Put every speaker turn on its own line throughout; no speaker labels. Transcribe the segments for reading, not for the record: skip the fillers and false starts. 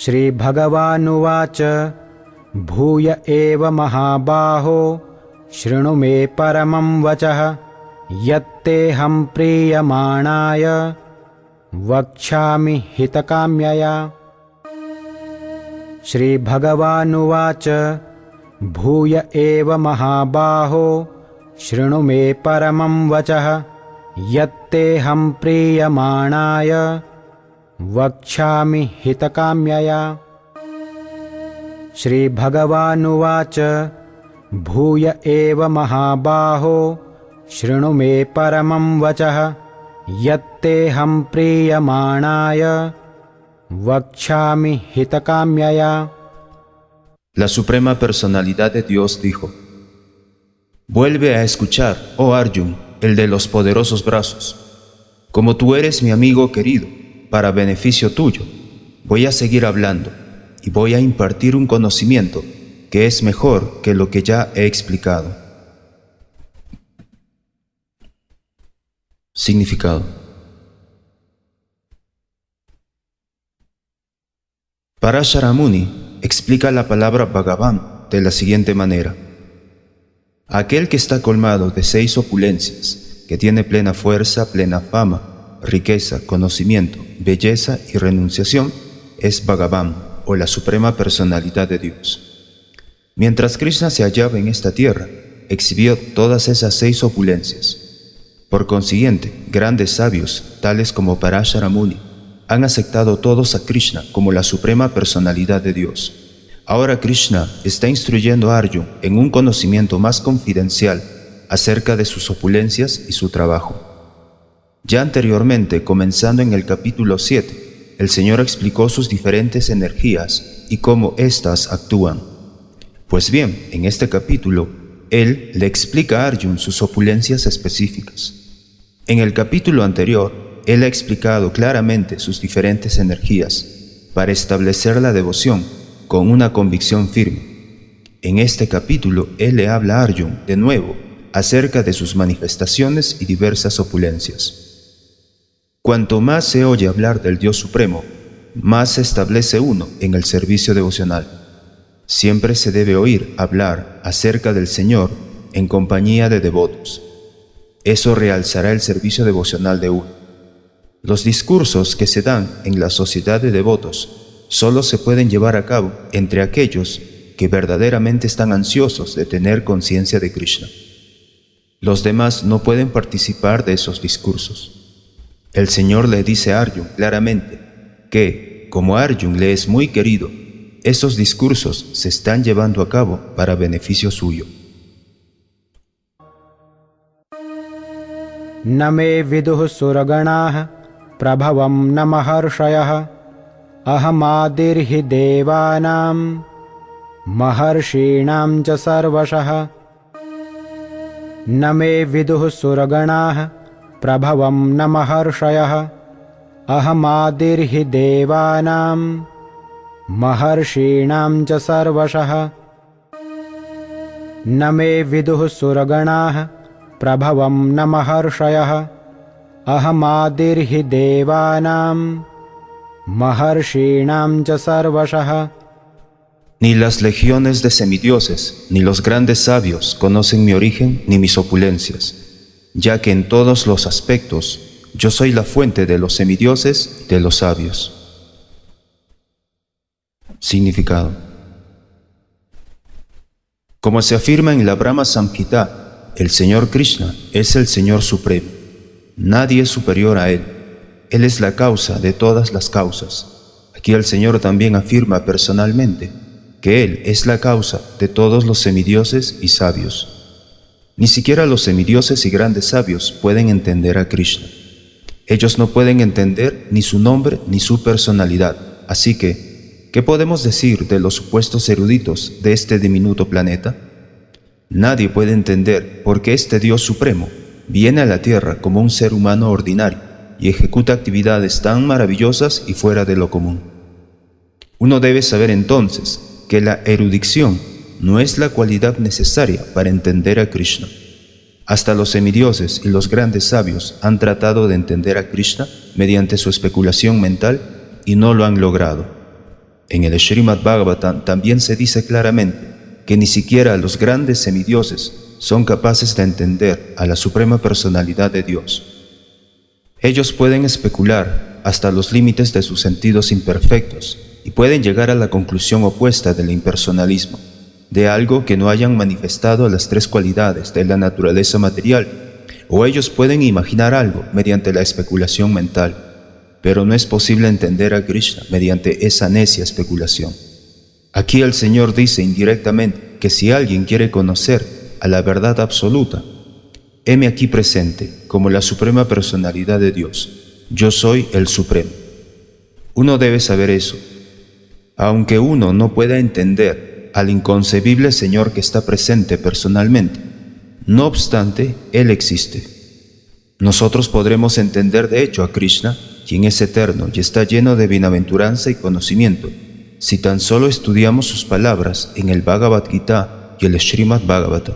श्रीभगवानुवाच भूय एव महाबाहो शृणु मे परमं वचः यत्तेऽहं प्रीयमाणाय वक्ष्यामि हितकाम्यया। श्रीभगवानुवाच भूय एव महाबाहो शृणु मे परमं वचः यत्तेऽहं प्रीयमाणाय वक्ष्यामि हितकाम्यया। श्रीभगवानुवाच भूय एव महाबाहो शृणु मे परमं वचः यत्तेऽहं प्रीयमाणाय वक्ष्यामि हितकाम्यया।
La Suprema Personalidad de Dios dijo: Vuelve a escuchar, oh Arjun, el de los poderosos brazos. Como tú eres mi amigo querido, para beneficio tuyo, voy a seguir hablando y voy a impartir un conocimiento que es mejor que lo que ya he explicado. Significado. Parashara Muni explica la palabra Bhagavan de la siguiente manera: aquel que está colmado de 6 opulencias, que tiene plena fuerza, plena fama, riqueza, conocimiento, belleza y renunciación, es Bhagavan, o la Suprema Personalidad de Dios. Mientras Krishna se hallaba en esta tierra, exhibió todas esas 6 opulencias. Por consiguiente, grandes sabios, tales como Parashara Muni, han aceptado todos a Krishna como la Suprema Personalidad de Dios. Ahora Krishna está instruyendo a Arjuna en un conocimiento más confidencial acerca de sus opulencias y su trabajo. Ya anteriormente, comenzando en el capítulo 7, el Señor explicó sus diferentes energías y cómo éstas actúan. Pues bien, en este capítulo, Él le explica a Arjuna sus opulencias específicas. En el capítulo anterior, Él ha explicado claramente sus diferentes energías para establecer la devoción con una convicción firme. En este capítulo, Él le habla a Arjuna de nuevo acerca de sus manifestaciones y diversas opulencias. Cuanto más se oye hablar del Dios Supremo, más se establece uno en el servicio devocional. Siempre se debe oír hablar acerca del Señor en compañía de devotos. Eso realzará el servicio devocional de uno. Los discursos que se dan en la sociedad de devotos solo se pueden llevar a cabo entre aquellos que verdaderamente están ansiosos de tener conciencia de Krishna. Los demás no pueden participar de esos discursos. El Señor le dice a Arjuna claramente que, como Arjuna le es muy querido, esos discursos se están llevando a cabo para beneficio suyo.
न मे विदुः सुरगणाः प्रभवं न महर्षयः अहमादिर्हि देवानां महर्षीणां च सर्वशः। न मे विदुः सुरगणाः प्रभवं न महर्षयः अहमादिर्हि देवानां महर्षीणां च सर्वशः। न मे विदुः सुरगणाः प्रभवं न महर्षयः अहमादिर्हि देवानां महर्षीणां च सर्वशः।
Ni las legiones de semidioses, ni los grandes sabios conocen mi origen ni mis opulencias, ya que en todos los aspectos yo soy la fuente de los semidioses y de los sabios. Significado. Como se afirma en la Brahma Samhita, el Señor Krishna es el Señor Supremo. Nadie es superior a Él. Él es la causa de todas las causas. Aquí el Señor también afirma personalmente que Él es la causa de todos los semidioses y sabios. Ni siquiera los semidioses y grandes sabios pueden entender a Krishna. Ellos no pueden entender ni su nombre ni su personalidad. Así que, ¿qué podemos decir de los supuestos eruditos de este diminuto planeta? Nadie puede entender por qué este Dios Supremo viene a la tierra como un ser humano ordinario y ejecuta actividades tan maravillosas y fuera de lo común. Uno debe saber entonces que la erudición no es la cualidad necesaria para entender a Krishna. Hasta los semidioses y los grandes sabios han tratado de entender a Krishna mediante su especulación mental y no lo han logrado. En el Srimad Bhagavatam también se dice claramente que ni siquiera los grandes semidioses son capaces de entender a la suprema personalidad de Dios. Ellos pueden especular hasta los límites de sus sentidos imperfectos y pueden llegar a la conclusión opuesta del impersonalismo, de algo que no hayan manifestado las tres cualidades de la naturaleza material, o ellos pueden imaginar algo mediante la especulación mental, pero no es posible entender a Krishna mediante esa necia especulación. Aquí el Señor dice indirectamente que si alguien quiere conocer a la verdad absoluta, heme aquí presente como la suprema personalidad de Dios. Yo soy el Supremo. Uno debe saber eso. Aunque uno no pueda entender al inconcebible Señor que está presente personalmente, no obstante, Él existe. Nosotros podremos entender de hecho a Krishna, quien es eterno y está lleno de bienaventuranza y conocimiento, si tan solo estudiamos sus palabras en el Bhagavad Gita y el Srimad Bhagavatam.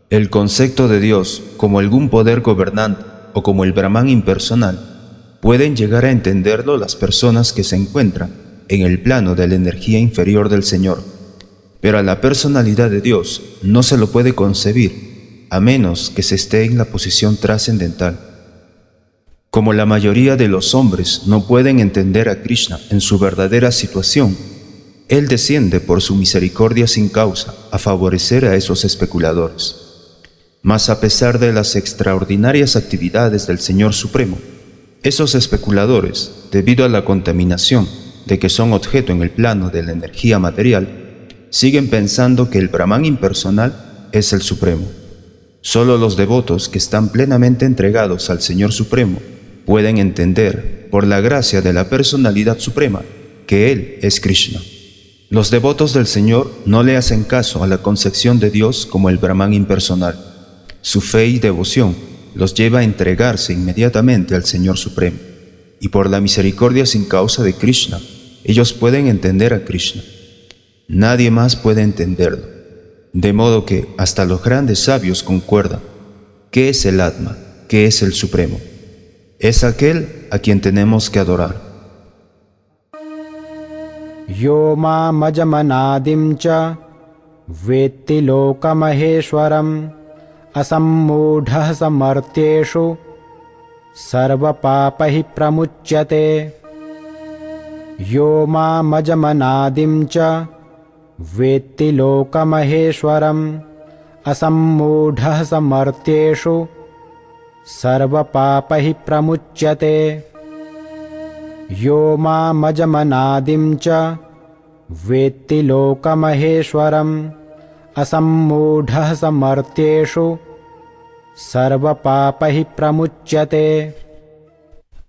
El concepto de Dios como algún poder gobernante o como el Brahman impersonal pueden llegar a entenderlo las personas que se encuentran en el plano de la energía inferior del Señor, pero a la personalidad de Dios no se lo puede concebir a menos que se esté en la posición trascendental. Como la mayoría de los hombres no pueden entender a Krishna en su verdadera situación, Él desciende por su misericordia sin causa a favorecer a esos especuladores. Mas a pesar de las extraordinarias actividades del Señor Supremo, esos especuladores, debido a la contaminación de que son objeto en el plano de la energía material, siguen pensando que el Brahman impersonal es el Supremo. Solo los devotos que están plenamente entregados al Señor Supremo pueden entender, por la gracia de la personalidad suprema, que Él es Krishna. Los devotos del Señor no le hacen caso a la concepción de Dios como el Brahman impersonal. Su fe y devoción los lleva a entregarse inmediatamente al Señor Supremo, y por la misericordia sin causa de Krishna, ellos pueden entender a Krishna. Nadie más puede entenderlo, de modo que hasta los grandes sabios concuerdan. ¿Qué es el Atma? ¿Qué es el Supremo? Es aquel a quien tenemos que adorar.
Yo mamajamanadim cha vetti lokamaheshwaram asammudhah samartyeshu sarvapapahi pramuchyate. Yo mamajamanadim cha vetti lokamaheshwaram asammudhah samartyeshu sarvapapahi pramuchyate. Yo mamajamanadim cha vetti lokamaheshwaram asammudhah samartyeshu sarvapapahi pramuchyate.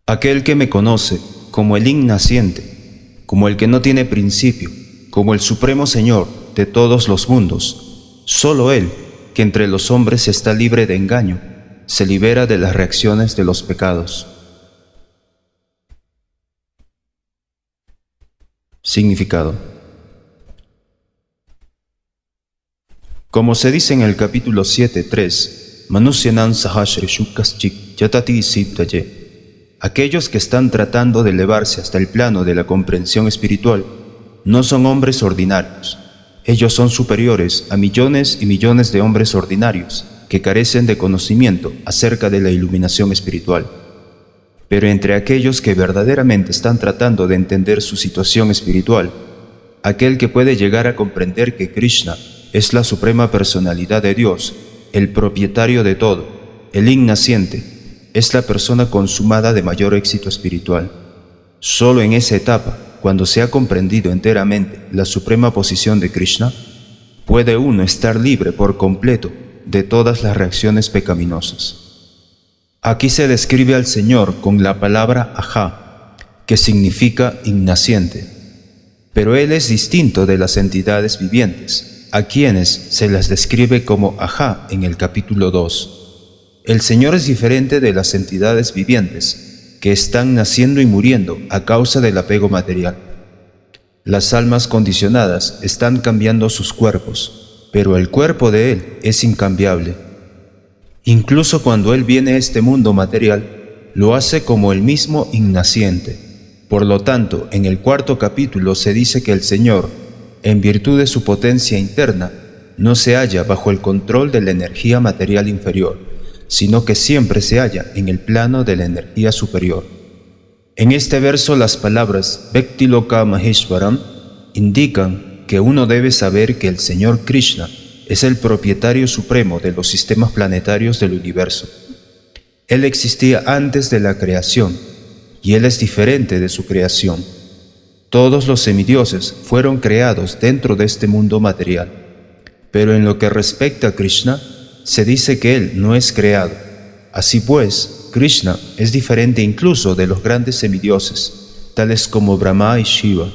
Aquel que me conoce como el innaciente, como el que no tiene principio, como el Supremo Señor de todos los mundos, solo Él, que entre los hombres está libre de engaño, se libera de las reacciones de los pecados. Significado. Como se dice en el capítulo 7.3, Manusyanan sahasre shukaschik yatati siddhaye. Aquellos que están tratando de elevarse hasta el plano de la comprensión espiritual no son hombres ordinarios. Ellos son superiores a millones y millones de hombres ordinarios que carecen de conocimiento acerca de la iluminación espiritual. Pero entre aquellos que verdaderamente están tratando de entender su situación espiritual, aquel que puede llegar a comprender que Krishna es la suprema personalidad de Dios, el propietario de todo, el innaciente, es la persona consumada de mayor éxito espiritual. Solo en esa etapa, cuando se ha comprendido enteramente la suprema posición de Krishna, puede uno estar libre por completo de todas las reacciones pecaminosas. Aquí se describe al Señor con la palabra Ajá, que significa innaciente. Pero Él es distinto de las entidades vivientes, a quienes se las describe como Ajá en el capítulo 2. El Señor es diferente de las entidades vivientes, que están naciendo y muriendo a causa del apego material. Las almas condicionadas están cambiando sus cuerpos, pero el cuerpo de Él es incambiable. Incluso cuando Él viene a este mundo material, lo hace como el mismo innaciente. Por lo tanto, en el cuarto capítulo se dice que el Señor, en virtud de su potencia interna, no se halla bajo el control de la energía material inferior, sino que siempre se halla en el plano de la energía superior. En este verso las palabras Bhaktiloka Maheshwaram indican que uno debe saber que el Señor Krishna es el propietario supremo de los sistemas planetarios del universo. Él existía antes de la creación y Él es diferente de su creación. Todos los semidioses fueron creados dentro de este mundo material, pero en lo que respecta a Krishna, se dice que Él no es creado. Así pues, Krishna es diferente incluso de los grandes semidioses, tales como Brahma y Shiva.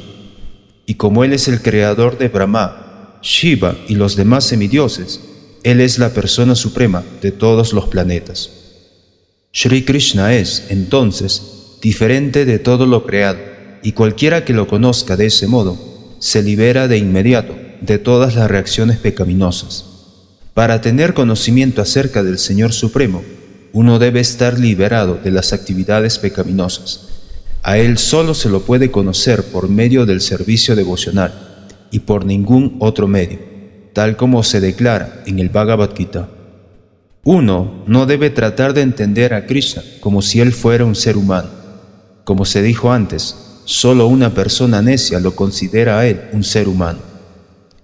Y como Él es el creador de Brahma, Shiva y los demás semidioses, Él es la persona suprema de todos los planetas. Shri Krishna es, entonces, diferente de todo lo creado, y cualquiera que lo conozca de ese modo, se libera de inmediato de todas las reacciones pecaminosas. Para tener conocimiento acerca del Señor Supremo, uno debe estar liberado de las actividades pecaminosas. A Él solo se lo puede conocer por medio del servicio devocional y por ningún otro medio, tal como se declara en el Bhagavad Gita. Uno no debe tratar de entender a Krishna como si Él fuera un ser humano. Como se dijo antes, solo una persona necia lo considera a Él un ser humano.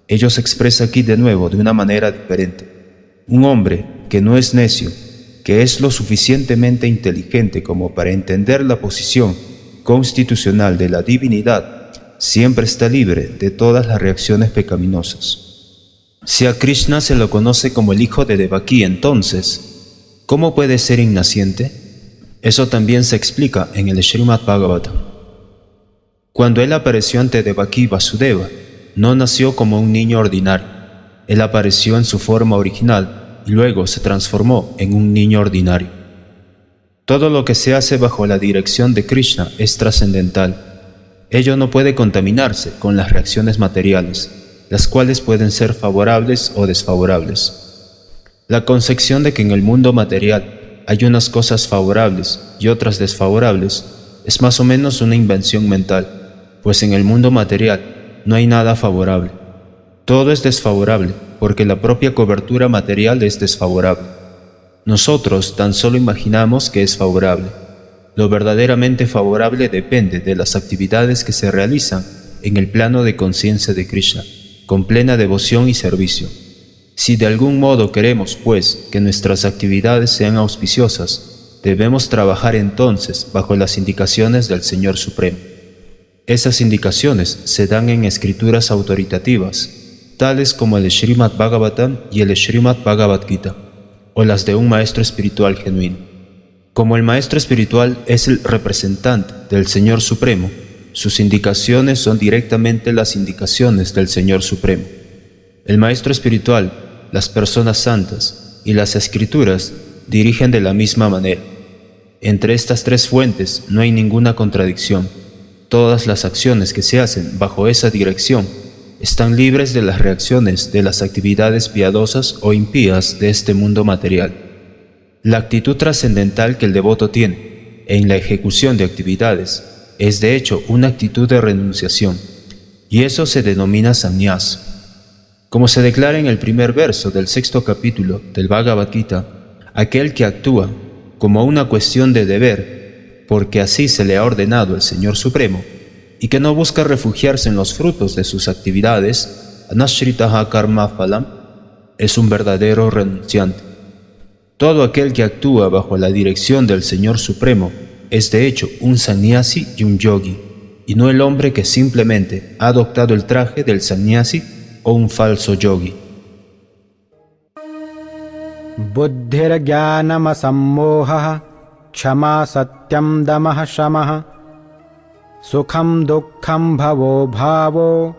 Ello se expresa aquí de nuevo de una manera diferente. Un hombre que no es necio, que es lo suficientemente inteligente como para entender la posición constitucional de la divinidad, siempre está libre de todas las reacciones pecaminosas. Si a Krishna se lo conoce como el hijo de Devaki, entonces, ¿cómo puede ser innaciente? Eso también se explica en el Srimad Bhagavatam. Cuando Él apareció ante Devaki Vasudeva, no nació como un niño ordinario. Él apareció en su forma original y luego se transformó en un niño ordinario. Todo lo que se hace bajo la dirección de Krishna es trascendental. Ello no puede contaminarse con las reacciones materiales, las cuales pueden ser favorables o desfavorables. La concepción de que en el mundo material hay unas cosas favorables y otras desfavorables es más o menos una invención mental, pues en el mundo material no hay nada favorable. Todo es desfavorable, porque la propia cobertura material es desfavorable. Nosotros tan solo imaginamos que es favorable. Lo verdaderamente favorable depende de las actividades que se realizan en el plano de conciencia de Krishna, con plena devoción y servicio. Si de algún modo queremos, pues, que nuestras actividades sean auspiciosas, debemos trabajar entonces bajo las indicaciones del Señor Supremo. Esas indicaciones se dan en escrituras autoritativas, tales como el Srimad Bhagavatam y el Srimad Bhagavad Gita, o las de un maestro espiritual genuino. Como el maestro espiritual es el representante del Señor Supremo, sus indicaciones son directamente las indicaciones del Señor Supremo. El maestro espiritual, las personas santas y las escrituras dirigen de la misma manera. Entre estas tres fuentes no hay ninguna contradicción. Todas las acciones que se hacen bajo esa dirección están libres de las reacciones de las actividades piadosas o impías de este mundo material. La actitud trascendental que el devoto tiene en la ejecución de actividades es de hecho una actitud de renunciación, y eso se denomina sannyasa. Como se declara en el primer verso del 6º capítulo del Bhagavad Gita, aquel que actúa como una cuestión de deber, porque así se le ha ordenado el Señor Supremo, y que no busca refugiarse en los frutos de sus actividades, anashritaha karma phalam, es un verdadero renunciante. Todo aquel que actúa bajo la dirección del Señor Supremo es de hecho un sannyasi y un yogi, y no el hombre que simplemente ha adoptado el traje del sannyasi o un falso yogi.
Buddhir jnanam sammoha kshama satyam damah shamah sukham dukkham bhavo bhavo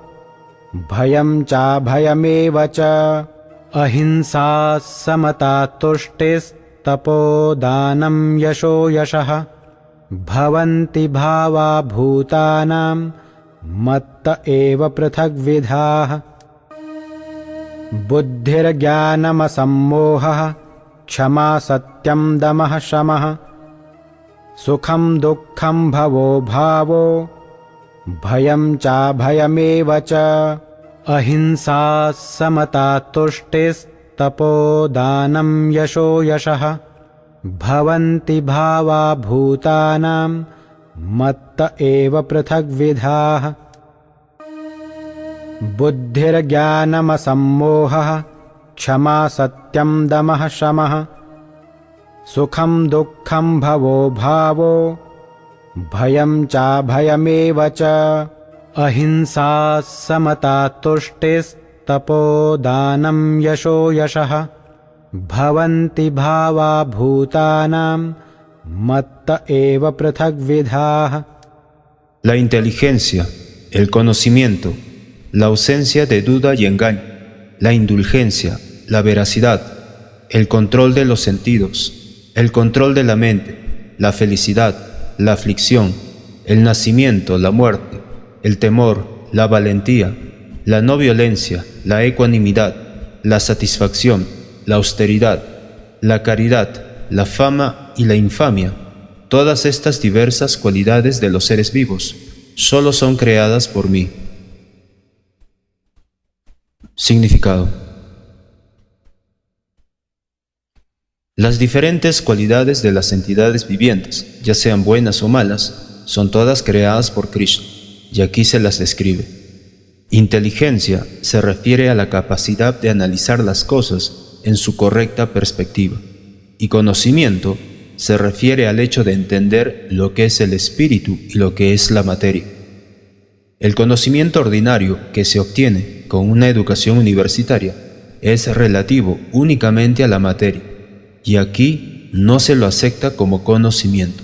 bhayam cha bhayameva cha ahimsa samata tushtis tapo danam yasho yashah bhavanti bhava bhutanam matta eva prithagvidhah. Buddhir jnanam sammoha kshama satyam damah shamah सुखं दुःखं भवो भावो भयं चाभयमेव च अहिंसा समता तुष्टिस्तपोदानं यशो यशः भवन्ति भावा भूतानां मत्त एव पृथग्विधाः बुद्धिर्ज्ञानमसम्मोहः क्षमा सत्यं दमः शमः सुखं दुःखं भवो भावो भयं चाभयमेव च अहिंसा समता तुष्टिस्तपोदानं यशो यशः भवन्ति भावा भूतानां मत्त एव पृथग्विधाः।
La inteligencia, el conocimiento, la ausencia de duda y engaño, la indulgencia, la veracidad, el control de los sentidos, el control de la mente, la felicidad, la aflicción, el nacimiento, la muerte, el temor, la valentía, la no violencia, la ecuanimidad, la satisfacción, la austeridad, la caridad, la fama y la infamia, todas estas diversas cualidades de los seres vivos, solo son creadas por mí. Significado. Las diferentes cualidades de las entidades vivientes, ya sean buenas o malas, son todas creadas por Krishna, y aquí se las describe. Inteligencia se refiere a la capacidad de analizar las cosas en su correcta perspectiva, y conocimiento se refiere al hecho de entender lo que es el espíritu y lo que es la materia. El conocimiento ordinario que se obtiene con una educación universitaria es relativo únicamente a la materia, y aquí no se lo acepta como conocimiento.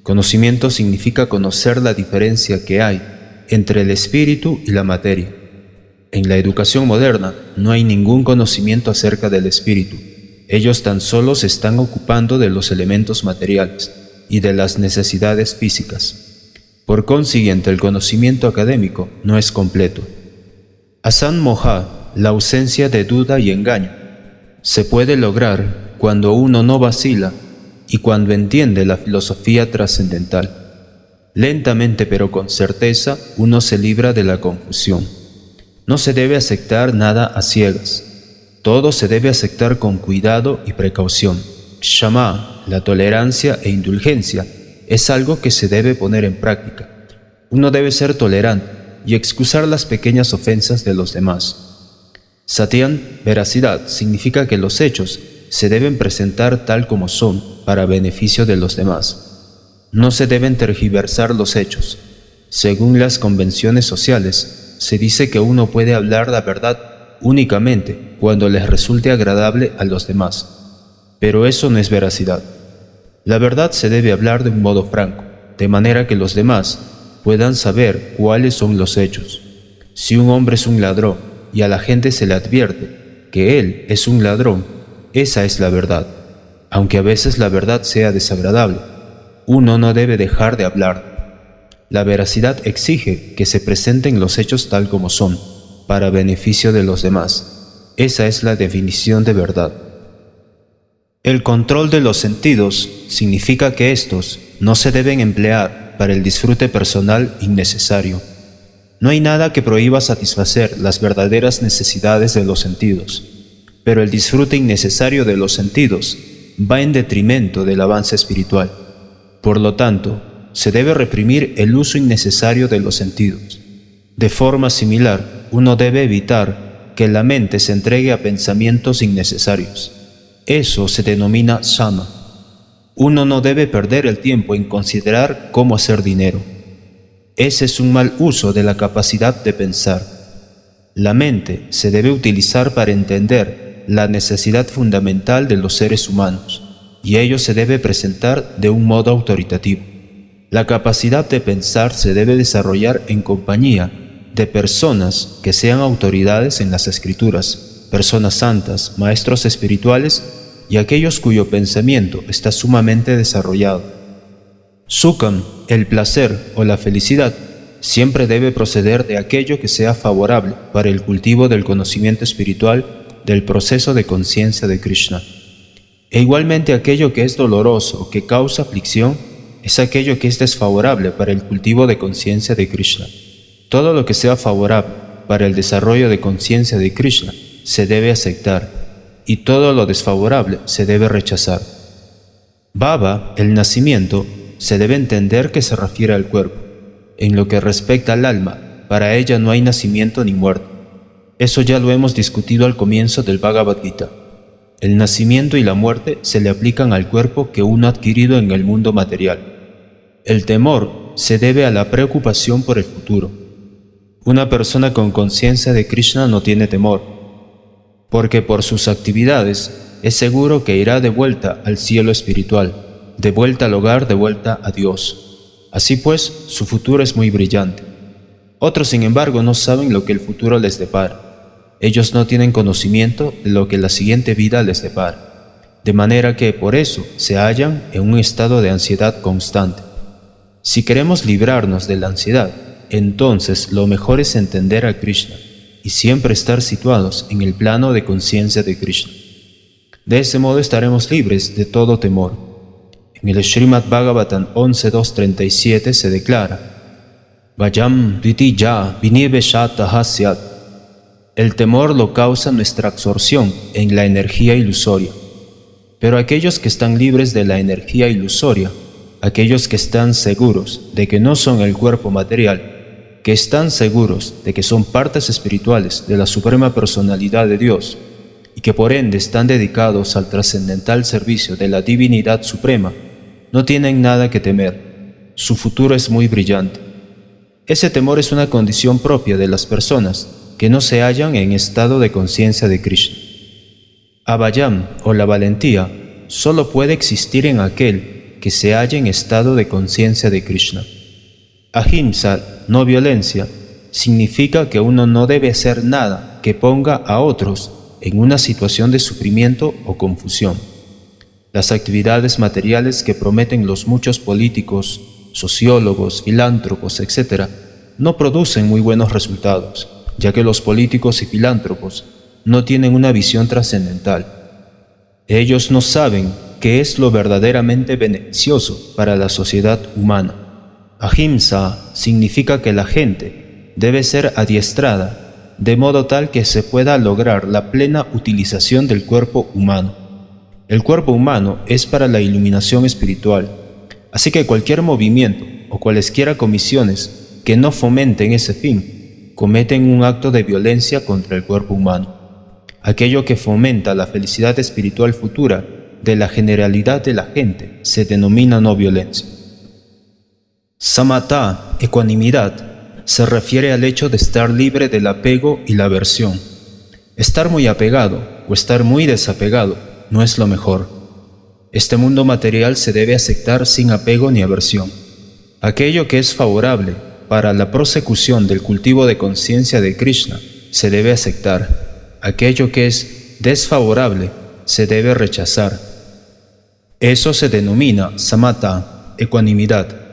Conocimiento significa conocer la diferencia que hay entre el espíritu y la materia. En la educación moderna no hay ningún conocimiento acerca del espíritu. Ellos tan solo se están ocupando de los elementos materiales y de las necesidades físicas. Por consiguiente, el conocimiento académico no es completo. Asan Moha, la ausencia de duda y engaño, se puede lograr cuando uno no vacila y cuando entiende la filosofía trascendental. Lentamente pero con certeza uno se libra de la confusión. No se debe aceptar nada a ciegas. Todo se debe aceptar con cuidado y precaución. Shama, la tolerancia e indulgencia, es algo que se debe poner en práctica. Uno debe ser tolerante y excusar las pequeñas ofensas de los demás. Satyam, veracidad, significa que los hechos se deben presentar tal como son para beneficio de los demás. No se deben tergiversar los hechos. Según las convenciones sociales, se dice que uno puede hablar la verdad únicamente cuando les resulte agradable a los demás. Pero eso no es veracidad. La verdad se debe hablar de un modo franco, de manera que los demás puedan saber cuáles son los hechos. Si un hombre es un ladrón y a la gente se le advierte que él es un ladrón, esa es la verdad. Aunque a veces la verdad sea desagradable, uno no debe dejar de hablar. La veracidad exige que se presenten los hechos tal como son, para beneficio de los demás. Esa es la definición de verdad. El control de los sentidos significa que estos no se deben emplear para el disfrute personal innecesario. No hay nada que prohíba satisfacer las verdaderas necesidades de los sentidos, pero el disfrute innecesario de los sentidos va en detrimento del avance espiritual. Por lo tanto, se debe reprimir el uso innecesario de los sentidos. De forma similar, uno debe evitar que la mente se entregue a pensamientos innecesarios. Eso se denomina sama. Uno no debe perder el tiempo en considerar cómo hacer dinero. Ese es un mal uso de la capacidad de pensar. La mente se debe utilizar para entender la necesidad fundamental de los seres humanos, y ello se debe presentar de un modo autoritativo. La capacidad de pensar se debe desarrollar en compañía de personas que sean autoridades en las escrituras, personas santas, maestros espirituales y aquellos cuyo pensamiento está sumamente desarrollado. Sukham, el placer o la felicidad, siempre debe proceder de aquello que sea favorable para el cultivo del conocimiento espiritual del proceso de conciencia de Krishna. E igualmente aquello que es doloroso o que causa aflicción, es aquello que es desfavorable para el cultivo de conciencia de Krishna. Todo lo que sea favorable para el desarrollo de conciencia de Krishna se debe aceptar, y todo lo desfavorable se debe rechazar. Bhava, el nacimiento, se debe entender que se refiere al cuerpo. En lo que respecta al alma, para ella no hay nacimiento ni muerte. Eso ya lo hemos discutido al comienzo del Bhagavad Gita. El nacimiento y la muerte se le aplican al cuerpo que uno ha adquirido en el mundo material. El temor se debe a la preocupación por el futuro. Una persona con conciencia de Krishna no tiene temor, porque por sus actividades es seguro que irá de vuelta al cielo espiritual, de vuelta al hogar, de vuelta a Dios. Así pues, su futuro es muy brillante. Otros, sin embargo, no saben lo que el futuro les depara. Ellos no tienen conocimiento de lo que la siguiente vida les depara, de manera que por eso se hallan en un estado de ansiedad constante. Si queremos librarnos de la ansiedad, entonces lo mejor es entender a Krishna y siempre estar situados en el plano de conciencia de Krishna. De ese modo estaremos libres de todo temor. En el Srimad Bhagavatam 11.2.37 se declara: Vayam dvitiya viniveshataha syat. El temor lo causa nuestra absorción en la energía ilusoria. Pero aquellos que están libres de la energía ilusoria, aquellos que están seguros de que no son el cuerpo material, que están seguros de que son partes espirituales de la Suprema Personalidad de Dios y que por ende están dedicados al trascendental servicio de la Divinidad Suprema, no tienen nada que temer. Su futuro es muy brillante. Ese temor es una condición propia de las personas que no se hallan en estado de conciencia de Krishna. Abhayam, o la valentía, solo puede existir en aquel que se halla en estado de conciencia de Krishna. Ahimsa, no violencia, significa que uno no debe hacer nada que ponga a otros en una situación de sufrimiento o confusión. Las actividades materiales que prometen los muchos políticos, sociólogos, filántropos, etc., no producen muy buenos resultados, ya que los políticos y filántropos no tienen una visión trascendental. Ellos no saben qué es lo verdaderamente beneficioso para la sociedad humana. Ahimsa significa que la gente debe ser adiestrada de modo tal que se pueda lograr la plena utilización del cuerpo humano. El cuerpo humano es para la iluminación espiritual, así que cualquier movimiento o cualesquiera comisiones que no fomenten ese fin cometen un acto de violencia contra el cuerpo humano. Aquello que fomenta la felicidad espiritual futura de la generalidad de la gente se denomina no violencia. Samatha, ecuanimidad, se refiere al hecho de estar libre del apego y la aversión. Estar muy apegado o estar muy desapegado no es lo mejor. Este mundo material se debe aceptar sin apego ni aversión. Aquello que es favorable para la prosecución del cultivo de conciencia de Krishna se debe aceptar. Aquello que es desfavorable se debe rechazar. Eso se denomina samatha, ecuanimidad.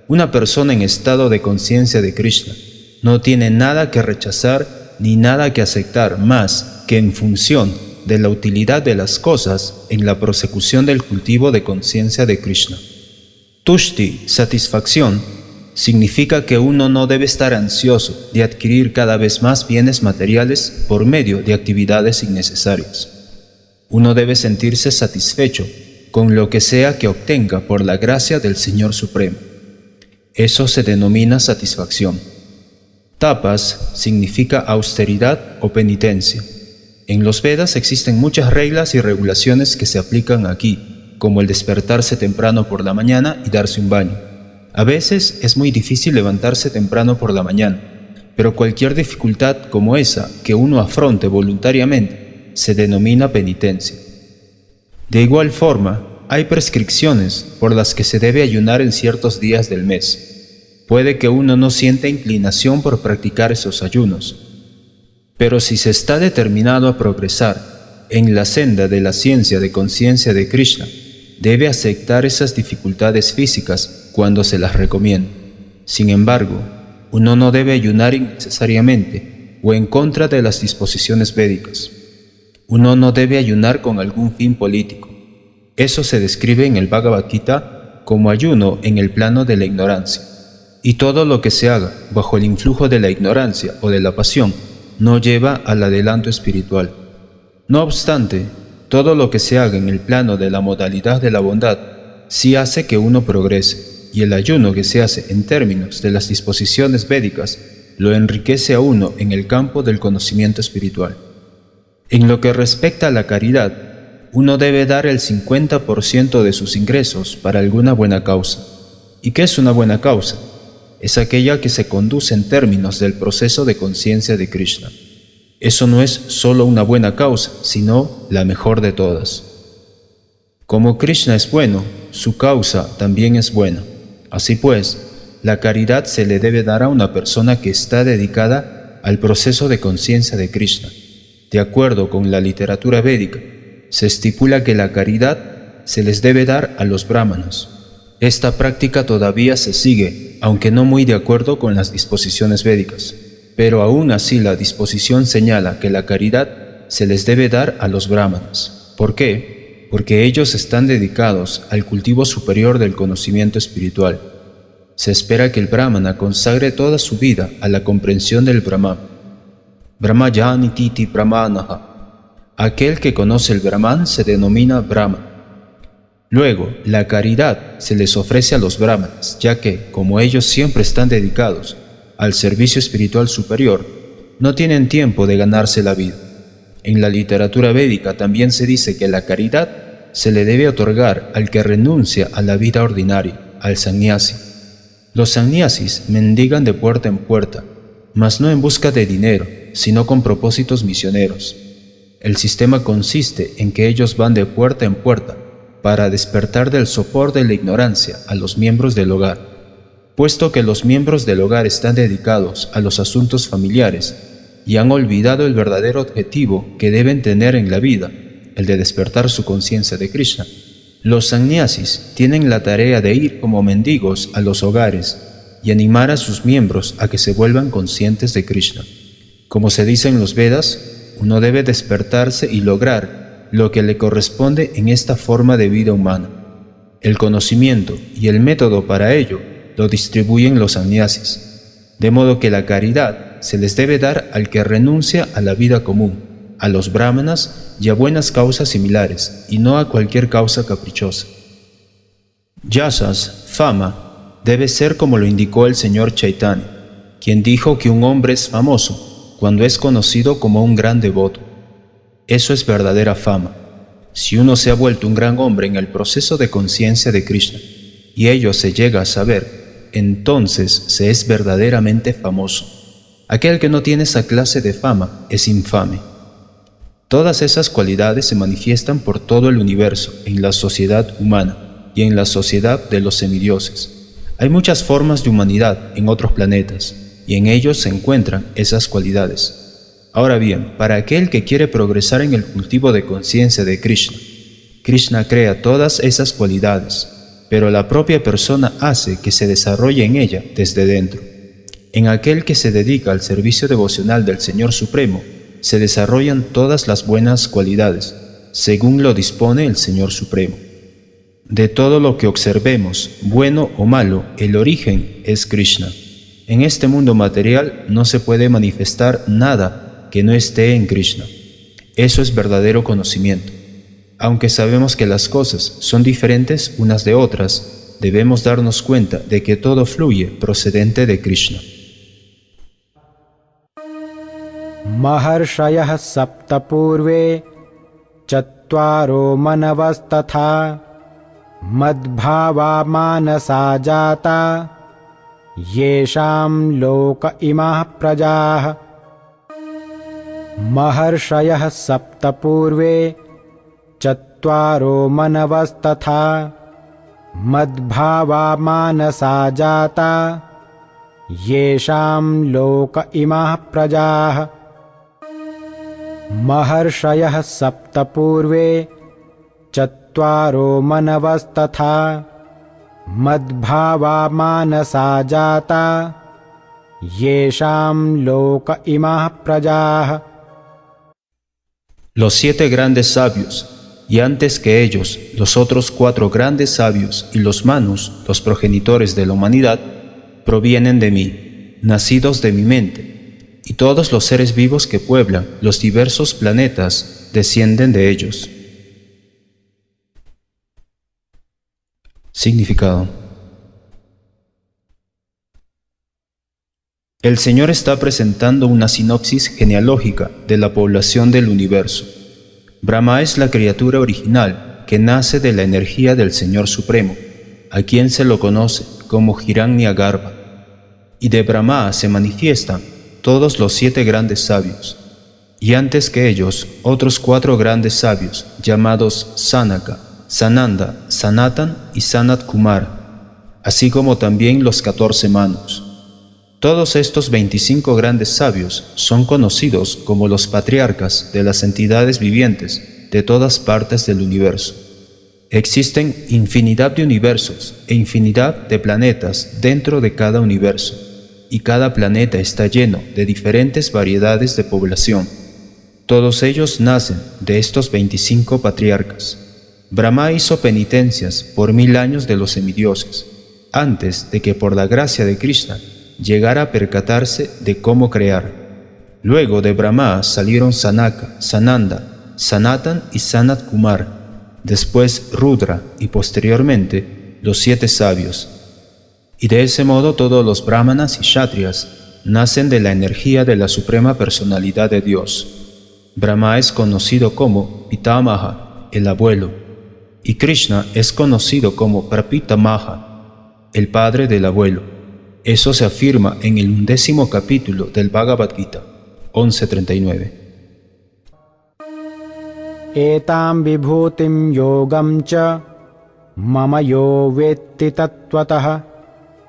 Una persona en estado de conciencia de Krishna no tiene nada que rechazar ni nada que aceptar más que en función de la utilidad de las cosas en la prosecución del cultivo de conciencia de Krishna. Tushti, satisfacción, significa que uno no debe estar ansioso de adquirir cada vez más bienes materiales por medio de actividades innecesarias. Uno debe sentirse satisfecho con lo que sea que obtenga por la gracia del Señor Supremo. Eso se denomina satisfacción. Tapas significa austeridad o penitencia. En los Vedas existen muchas reglas y regulaciones que se aplican aquí, como el despertarse temprano por la mañana y darse un baño. A veces es muy difícil levantarse temprano por la mañana, pero cualquier dificultad como esa que uno afronte voluntariamente se denomina penitencia. De igual forma, hay prescripciones por las que se debe ayunar en ciertos días del mes. Puede que uno no sienta inclinación por practicar esos ayunos, pero si se está determinado a progresar en la senda de la ciencia de conciencia de Krishna, debe aceptar esas dificultades físicas cuando se las recomienda. Sin embargo, uno no debe ayunar innecesariamente o en contra de las disposiciones védicas. Uno no debe ayunar con algún fin político. Eso se describe en el Bhagavad Gita como ayuno en el plano de la ignorancia. Y todo lo que se haga bajo el influjo de la ignorancia o de la pasión no lleva al adelanto espiritual. No obstante, todo lo que se haga en el plano de la modalidad de la bondad sí hace que uno progrese, y el ayuno que se hace en términos de las disposiciones védicas lo enriquece a uno en el campo del conocimiento espiritual. En lo que respecta a la caridad, uno debe dar el 50% de sus ingresos para alguna buena causa. ¿Y qué es una buena causa? Es aquella que se conduce en términos del proceso de conciencia de Krishna. Eso no es solo una buena causa, sino la mejor de todas. Como Krishna es bueno, su causa también es buena. Así pues, la caridad se le debe dar a una persona que está dedicada al proceso de conciencia de Krishna. De acuerdo con la literatura védica, se estipula que la caridad se les debe dar a los brahmanos. Esta práctica todavía se sigue, aunque no muy de acuerdo con las disposiciones védicas, pero aún así la disposición señala que la caridad se les debe dar a los brahmanas. ¿Por qué? Porque ellos están dedicados al cultivo superior del conocimiento espiritual. Se espera que el brahmana consagre toda su vida a la comprensión del Brahman. Brahmayani titi brahmanaha. Aquel que conoce el Brahman se denomina Brahman. Luego, la caridad se les ofrece a los brahmanas, ya que, como ellos siempre están dedicados al servicio espiritual superior, no tienen tiempo de ganarse la vida. En la literatura védica también se dice que la caridad se le debe otorgar al que renuncia a la vida ordinaria, al sannyasi. Los sannyasis mendigan de puerta en puerta, mas no en busca de dinero, sino con propósitos misioneros. El sistema consiste en que ellos van de puerta en puerta para despertar del sopor de la ignorancia a los miembros del hogar. Puesto que los miembros del hogar están dedicados a los asuntos familiares y han olvidado el verdadero objetivo que deben tener en la vida, el de despertar su conciencia de Krishna, los sannyasis tienen la tarea de ir como mendigos a los hogares y animar a sus miembros a que se vuelvan conscientes de Krishna. Como se dice en los Vedas, uno debe despertarse y lograr lo que le corresponde en esta forma de vida humana. El conocimiento y el método para ello lo distribuyen los sannyasis, de modo que la caridad se les debe dar al que renuncia a la vida común, a los brahmanas y a buenas causas similares, y no a cualquier causa caprichosa. Yasas, fama, debe ser como lo indicó el señor Chaitanya, quien dijo que un hombre es famoso cuando es conocido como un gran devoto. Eso es verdadera fama. Si uno se ha vuelto un gran hombre en el proceso de conciencia de Krishna, y ello se llega a saber, entonces se es verdaderamente famoso. Aquel que no tiene esa clase de fama es infame. Todas esas cualidades se manifiestan por todo el universo, en la sociedad humana y en la sociedad de los semidioses. Hay muchas formas de humanidad en otros planetas, y en ellos se encuentran esas cualidades. Ahora bien, para aquel que quiere progresar en el cultivo de conciencia de Krishna, Krishna crea todas esas cualidades, pero la propia persona hace que se desarrolle en ella desde dentro. En aquel que se dedica al servicio devocional del Señor Supremo, se desarrollan todas las buenas cualidades, según lo dispone el Señor Supremo. De todo lo que observemos, bueno o malo, el origen es Krishna. En este mundo material no se puede manifestar nada que no esté en Krishna. Eso es verdadero conocimiento. Aunque sabemos que las cosas son diferentes unas de otras, debemos darnos cuenta de que todo fluye procedente de Krishna.
Maharshayah sapta purve chatvaro manavastatha madbhava manasa jata yesham loka imah prajah. Maharshayah sapta purve chatvaro manavastatha madbhava manasa jata yesham loka imah prajah. Maharshayah sapta purve chatvaro manavastatha madbhava manasa jata yesham loka imah prajah.
Los 7 grandes sabios y antes que ellos, los otros 4 grandes sabios y los Manus, los progenitores de la humanidad, provienen de mí, nacidos de mi mente, y todos los seres vivos que pueblan los diversos planetas descienden de ellos. Significado. El Señor está presentando una sinopsis genealógica de la población del universo. Brahma es la criatura original que nace de la energía del Señor Supremo, a quien se lo conoce como Hiranyagarbha. Y de Brahma se manifiestan todos los 7 grandes sabios, y antes que ellos otros 4 grandes sabios llamados Sanaka, Sananda, Sanatan y Sanat Kumara, así como también los 14 Manus. Todos estos 25 grandes sabios son conocidos como los patriarcas de las entidades vivientes de todas partes del universo. Existen infinidad de universos e infinidad de planetas dentro de cada universo, y cada planeta está lleno de diferentes variedades de población. Todos ellos nacen de estos 25 patriarcas. Brahma hizo penitencias por 1000 años de los semidioses, antes de que por la gracia de Krishna llegara a percatarse de cómo crear. Luego de Brahma salieron Sanaka, Sananda, Sanatan y Sanat Kumara, después Rudra y posteriormente los 7 sabios. Y de ese modo todos los brahmanas y kshatriyas nacen de la energía de la suprema personalidad de Dios. Brahma es conocido como Pitamaha, el abuelo, y Krishna es conocido como Prapitamaha, el padre del abuelo. Eso se afirma en el 11º capítulo del Bhagavad Gita, 11.39.
Etam vibhutim yogam cha mama yo vetti tattvataha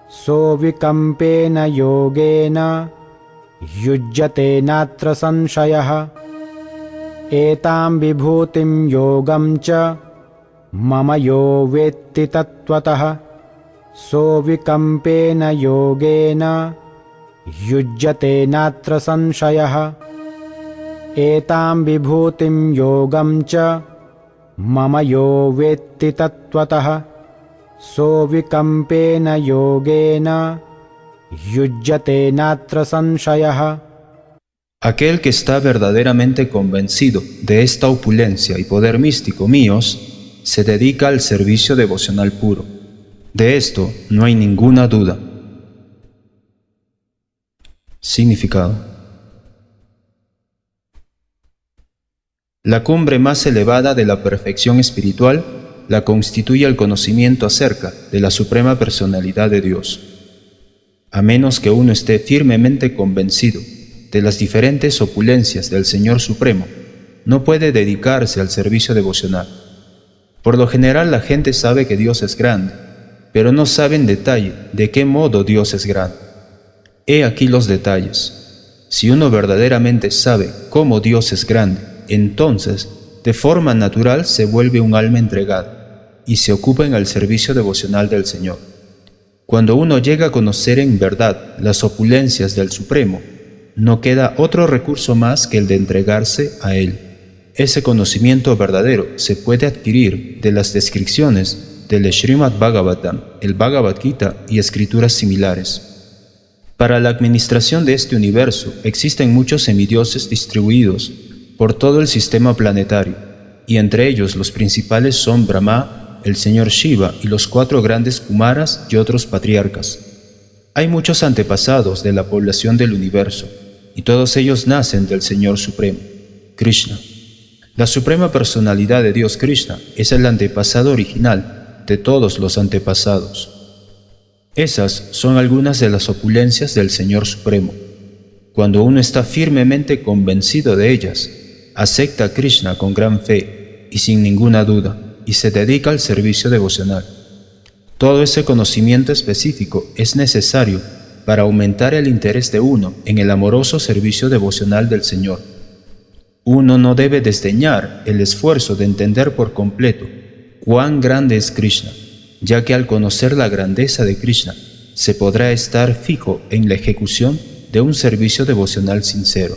so vikampena yogena yujyate natra sanshayah. Etam vibhutim yogam cha mama yo vetti tattvataha so vikampena yogena yujyate natra sanshayah. Etam vibhutim yogam cha mama yo vetti tattvataha so vikampena yogena yujyate natra sanshayah.
Aquel que está verdaderamente convencido de esta opulencia y poder místico míos, se dedica al servicio devocional puro. De esto no hay ninguna duda. Significado. La cumbre más elevada de la perfección espiritual la constituye el conocimiento acerca de la suprema personalidad de Dios. A menos que uno esté firmemente convencido de las diferentes opulencias del Señor Supremo, no puede dedicarse al servicio devocional. Por lo general la gente sabe que Dios es grande, pero no sabe en detalle de qué modo Dios es grande. He aquí los detalles. Si uno verdaderamente sabe cómo Dios es grande, entonces, de forma natural se vuelve un alma entregada y se ocupa en el servicio devocional del Señor. Cuando uno llega a conocer en verdad las opulencias del Supremo, no queda otro recurso más que el de entregarse a Él. Ese conocimiento verdadero se puede adquirir de las descripciones del Srimad Bhagavatam, el Bhagavad Gita y escrituras similares. Para la administración de este universo existen muchos semidioses distribuidos por todo el sistema planetario, y entre ellos los principales son Brahma, el señor Shiva y los 4 grandes Kumaras y otros patriarcas. Hay muchos antepasados de la población del universo, y todos ellos nacen del Señor Supremo, Krishna. La suprema personalidad de Dios Krishna es el antepasado original de todos los antepasados. Esas son algunas de las opulencias del Señor Supremo. Cuando uno está firmemente convencido de ellas, acepta a Krishna con gran fe y sin ninguna duda, y se dedica al servicio devocional. Todo ese conocimiento específico es necesario para aumentar el interés de uno en el amoroso servicio devocional del Señor. Uno no debe desdeñar el esfuerzo de entender por completo cuán grande es Krishna, ya que al conocer la grandeza de Krishna, se podrá estar fijo en la ejecución de un servicio devocional sincero.